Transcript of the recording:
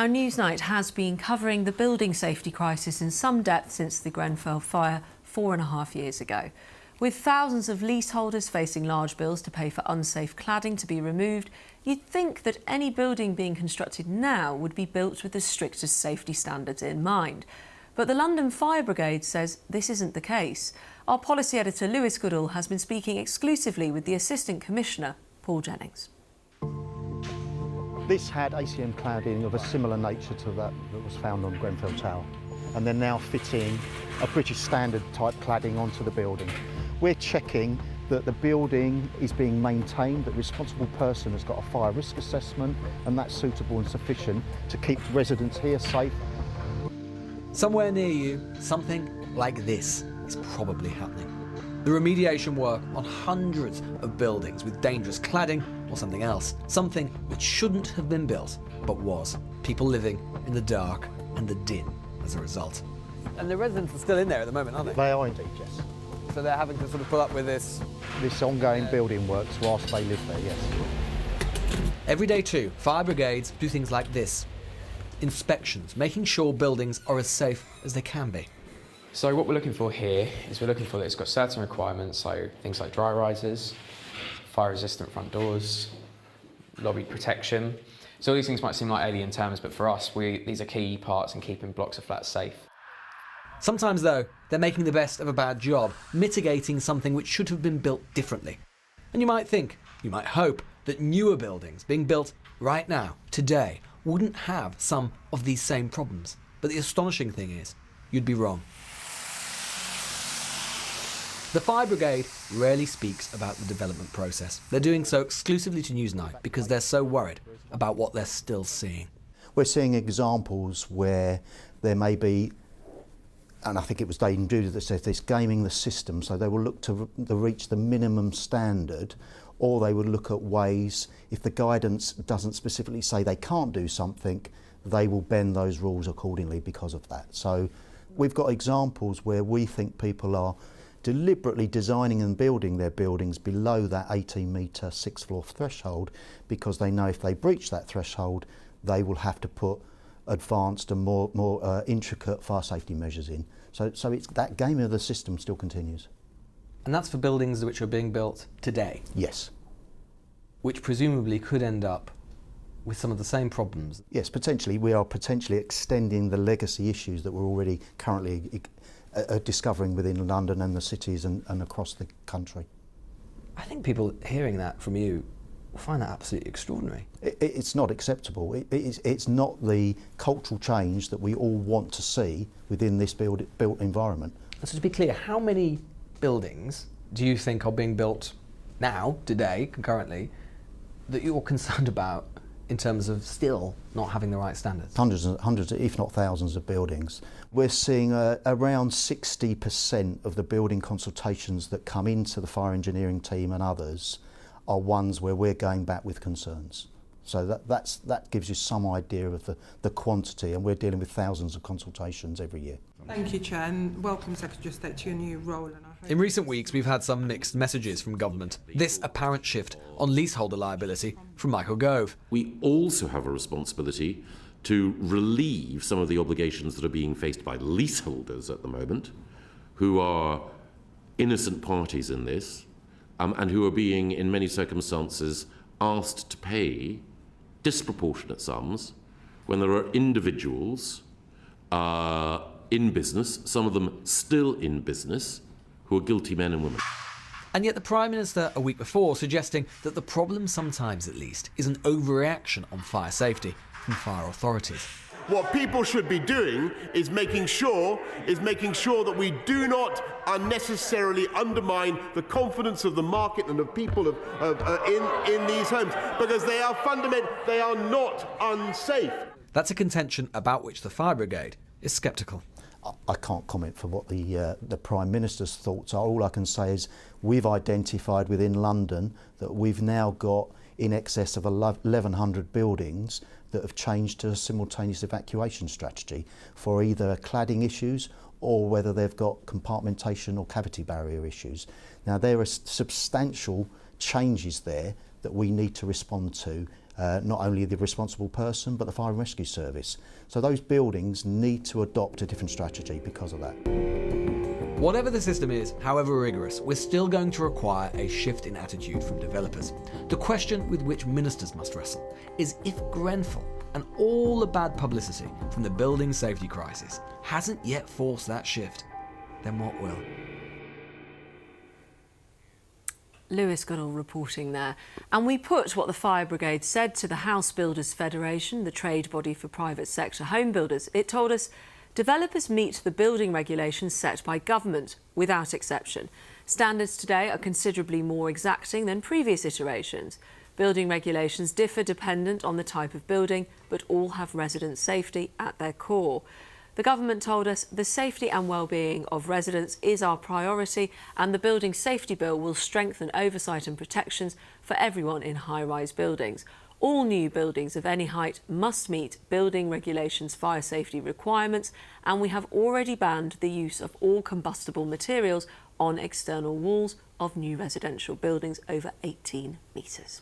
Now, Newsnight has been covering the building safety crisis in some depth since the Grenfell fire 4.5 years ago. With thousands of leaseholders facing large bills to pay for unsafe cladding to be removed, you'd think that any building being constructed now would be built with the strictest safety standards in mind. But the London Fire Brigade says this isn't the case. Our policy editor, Goodall, has been speaking exclusively with the Assistant Commissioner, Paul Jennings. This had ACM cladding of a similar nature to that was found on Grenfell Tower, and they're now fitting a British standard type cladding onto the building. We're checking that the building is being maintained, that the responsible person has got a fire risk assessment, and that's suitable and sufficient to keep residents here safe. Somewhere near you, something like this is probably happening. The remediation work on hundreds of buildings with dangerous cladding or something else. Something which shouldn't have been built, but was. People living in the dark and the din as a result. And the residents are still in there at the moment, aren't they? They are indeed, yes. So they're having to sort of put up with this ongoing building works whilst they live there, yes. Every day too, fire brigades do things like this. Inspections, making sure buildings are as safe as they can be. So what we're looking for here is we're looking for that it's got certain requirements, so things like dry risers, fire-resistant front doors, lobby protection. So all these things might seem like alien terms, but for us, these are key parts in keeping blocks of flats safe. Sometimes, though, they're making the best of a bad job, mitigating something which should have been built differently. And you might think, you might hope, that newer buildings being built right now, today, wouldn't have some of these same problems. But the astonishing thing is, you'd be wrong. The Fire Brigade rarely speaks about the development process. They're doing so exclusively to Newsnight because they're so worried about what they're still seeing. We're seeing examples where there may be, and I think it was Dave and Judy that said this, gaming the system, so they will look to reach the minimum standard, or they would look at ways, if the guidance doesn't specifically say they can't do something, they will bend those rules accordingly because of that. So we've got examples where we think people are deliberately designing and building their buildings below that 18-metre sixth floor threshold because they know if they breach that threshold, they will have to put advanced and more intricate fire safety measures in. So it's that game of the system still continues. And that's for buildings which are being built today? Yes. Which presumably could end up with some of the same problems? Yes, potentially. We are potentially extending the legacy issues that we're already currently discovering within London and the cities and across the country. I think people hearing that from you will find that absolutely extraordinary. It's not acceptable. It's not the cultural change that we all want to see within this built environment. And so to be clear, how many buildings do you think are being built now, today, concurrently, that you're concerned about in terms of still not having the right standards? Hundreds, if not thousands of buildings. We're seeing around 60% of the building consultations that come into the fire engineering team and others are ones where we're going back with concerns. So that gives you some idea of the quantity, and we're dealing with thousands of consultations every year. Thank you, Chair, and welcome, Secretary of State, to your new role. In recent weeks, we've had some mixed messages from government. This apparent shift on leaseholder liability from Michael Gove. We also have a responsibility to relieve some of the obligations that are being faced by leaseholders at the moment, who are innocent parties in this, and who are being, in many circumstances, asked to pay disproportionate sums when there are individuals in business, some of them still in business, who are guilty men and women. And yet the Prime Minister a week before suggesting that the problem sometimes, at least, is an overreaction on fire safety from fire authorities. What people should be doing is making sure that we do not unnecessarily undermine the confidence of the market and of people in these homes, because they are not unsafe. That's a contention about which the Fire Brigade is sceptical. I can't comment for what the Prime Minister's thoughts are. All I can say is we've identified within London that we've now got in excess of 1,100 buildings that have changed to a simultaneous evacuation strategy for either cladding issues or whether they've got compartmentation or cavity barrier issues. Now, there are substantial changes there that we need to respond to not only the responsible person but the fire and rescue service. So those buildings need to adopt a different strategy because of that. Whatever the system is, however rigorous, we're still going to require a shift in attitude from developers. The question with which ministers must wrestle is if Grenfell and all the bad publicity from the building safety crisis hasn't yet forced that shift, then what will? Lewis Goodall reporting there. And we put what the Fire Brigade said to the House Builders Federation, the trade body for private sector home builders. It told us developers meet the building regulations set by government without exception. Standards today are considerably more exacting than previous iterations. Building regulations differ dependent on the type of building, but all have resident safety at their core. The government told us the safety and well-being of residents is our priority, and the Building Safety Bill will strengthen oversight and protections for everyone in high-rise buildings. All new buildings of any height must meet building regulations fire safety requirements, and we have already banned the use of all combustible materials on external walls of new residential buildings over 18 metres.